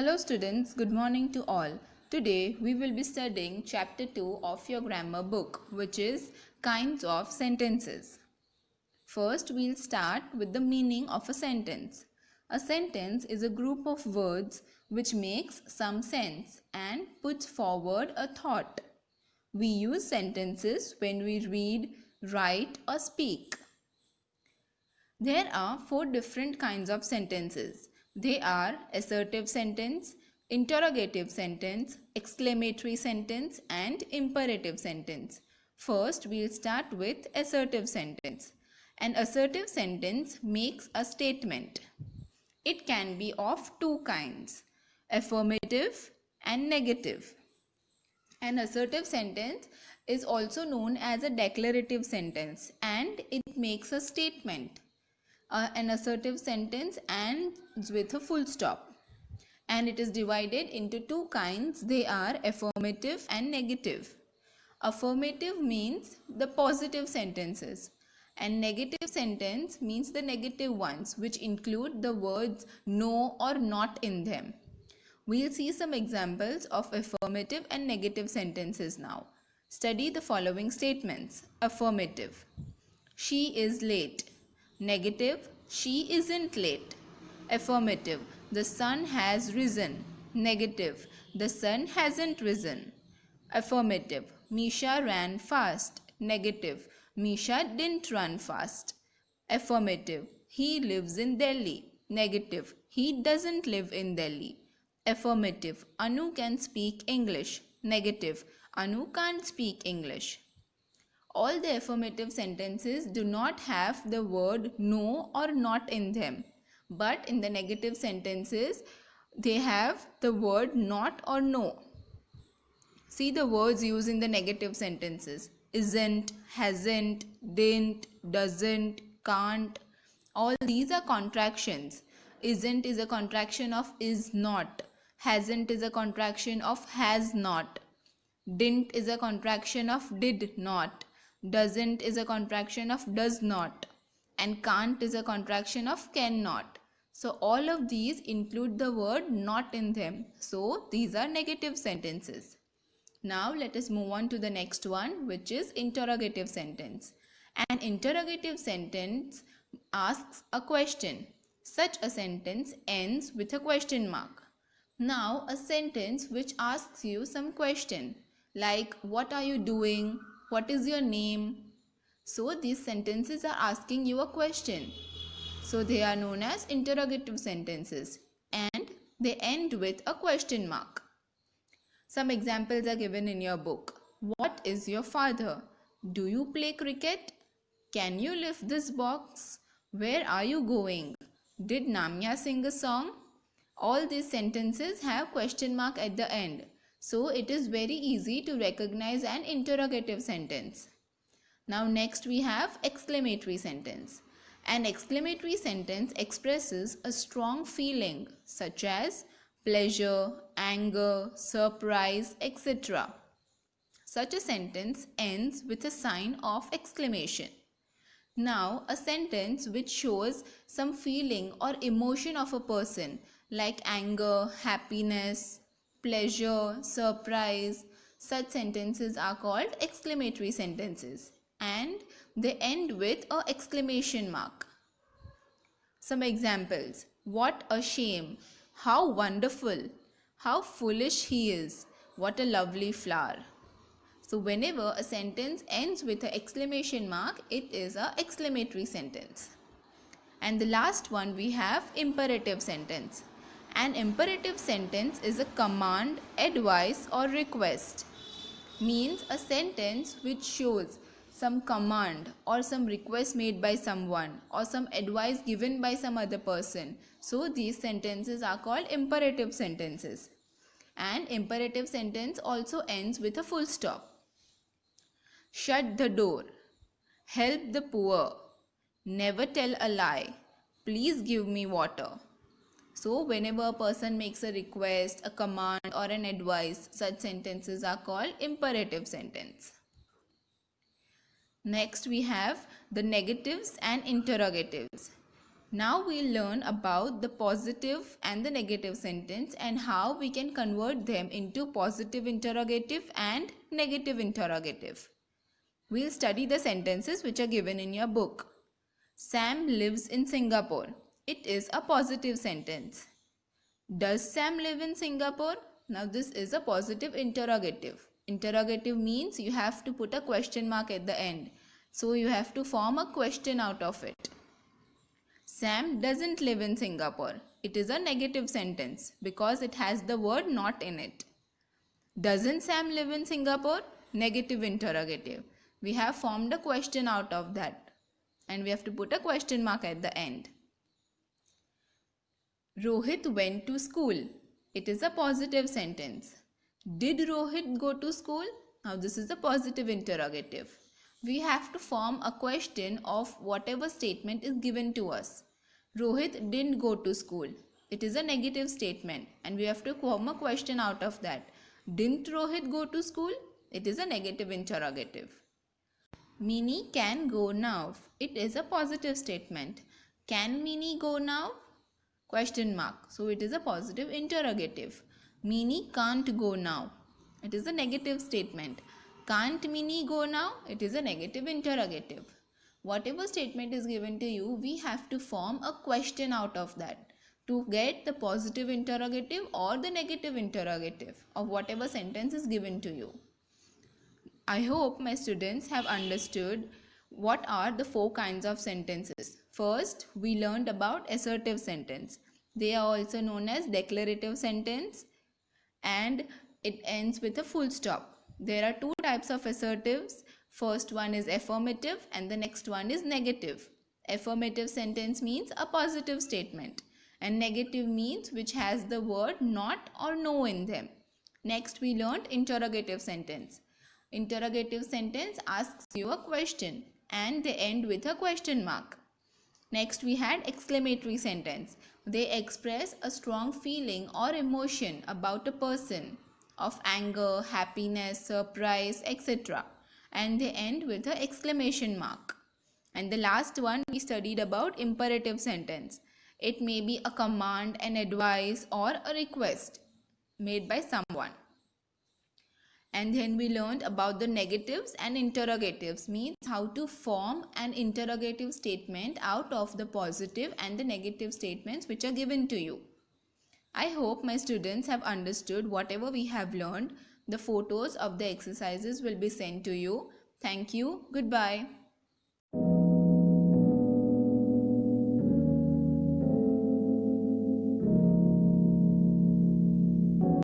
Hello students, good morning to all. Today we will be studying chapter 2 of your grammar book, which is kinds of sentences. First we'll start with the meaning of a sentence. A sentence is a group of words which makes some sense and puts forward a thought. We use sentences when we read, write or speak. There are 4 different kinds of sentences. They are assertive sentence, interrogative sentence, exclamatory sentence and imperative sentence. First, we'll start with assertive sentence. An assertive sentence makes a statement. It can be of 2 kinds, affirmative and negative. An assertive sentence is also known as a declarative sentence and it makes a statement. An assertive sentence ends with a full stop, and it is divided into 2 kinds. They are affirmative and negative. Affirmative means the positive sentences and negative sentence means the negative ones, which include the words no or not in them. We'll see some examples of affirmative and negative sentences now. Study the following statements. Affirmative: she is late. Negative: she isn't late. Affirmative: the sun has risen. Negative: the sun hasn't risen. Affirmative: Misha ran fast. Negative: Misha didn't run fast. Affirmative: he lives in Delhi. Negative: he doesn't live in Delhi. Affirmative: Anu can speak English. Negative: Anu can't speak English. All the affirmative sentences do not have the word no or not in them, but in the negative sentences they have the word not or no. See the words used in the negative sentences: isn't, hasn't, didn't, doesn't, can't. All these are contractions. Isn't is a contraction of is not. Hasn't is a contraction of has not. Didn't is a contraction of did not. Doesn't is a contraction of does not. And can't is a contraction of cannot. So all of these include the word not in them. So these are negative sentences. Now let us move on to the next one, which is interrogative sentence. An interrogative sentence asks a question. Such a sentence ends with a question mark. Now a sentence which asks you some question like what are you doing, what is your name. So these sentences are asking you a question. So they are known as interrogative sentences and they end with a question mark. Some examples are given in your book. What is your father? Do you play cricket? Can you lift this box? Where are you going? Did Namya sing a song? All these sentences have question mark at the end. So it is very easy to recognize an interrogative sentence. Now next we have exclamatory sentence. An exclamatory sentence expresses a strong feeling such as pleasure, anger, surprise, etc. Such a sentence ends with a sign of exclamation. Now a sentence which shows some feeling or emotion of a person like anger, happiness, pleasure, surprise, such sentences are called exclamatory sentences and they end with a exclamation mark. Some examples: what a shame, how wonderful, how foolish he is, what a lovely flower. So whenever a sentence ends with an exclamation mark, it is an exclamatory sentence. And the last one we have imperative sentence. An imperative sentence is a command, advice or request. Means a sentence which shows some command or some request made by someone or some advice given by some other person. So these sentences are called imperative sentences. And imperative sentence also ends with a full stop. Shut the door. Help the poor. Never tell a lie. Please give me water. So whenever a person makes a request, a command or an advice, such sentences are called imperative sentence. Next we have the negatives and interrogatives. Now we'll learn about the positive and the negative sentence and how we can convert them into positive interrogative and negative interrogative. We'll study the sentences which are given in your book. Sam lives in Singapore. It is a positive sentence. Does Sam live in Singapore? Now this is a positive interrogative. Interrogative means you have to put a question mark at the end. So you have to form a question out of it. Sam doesn't live in Singapore. It is a negative sentence because it has the word not in it. Doesn't Sam live in Singapore? Negative interrogative. We have formed a question out of that and we have to put a question mark at the end. Rohit went to school. It is a positive sentence. Did Rohit go to school? Now this is a positive interrogative. We have to form a question of whatever statement is given to us. Rohit didn't go to school. It is a negative statement and we have to form a question out of that. Didn't Rohit go to school? It is a negative interrogative. Mini can go now. It is a positive statement. Can Mini go now? Question mark. So it is a positive interrogative. Mini can't go now. It is a negative statement. Can't Mini go now? It is a negative interrogative. Whatever statement is given to you, we have to form a question out of that to get the positive interrogative or the negative interrogative of whatever sentence is given to you. I hope my students have understood what are the 4 kinds of sentences. First, we learned about assertive sentence. They are also known as declarative sentence and it ends with a full stop. There are 2 types of assertives. First one is affirmative and the next one is negative. Affirmative sentence means a positive statement and negative means which has the word not or no in them. Next we learned interrogative sentence. Interrogative sentence asks you a question and they end with a question mark. Next we had exclamatory sentence. They express a strong feeling or emotion about a person of anger, happiness, surprise, etc. and they end with an exclamation mark. And the last one we studied about imperative sentence. It may be a command, an advice or a request made by someone. And then we learned about the negatives and interrogatives, means how to form an interrogative statement out of the positive and the negative statements which are given to you. I hope my students have understood whatever we have learned. The photos of the exercises will be sent to you. Thank you. Goodbye.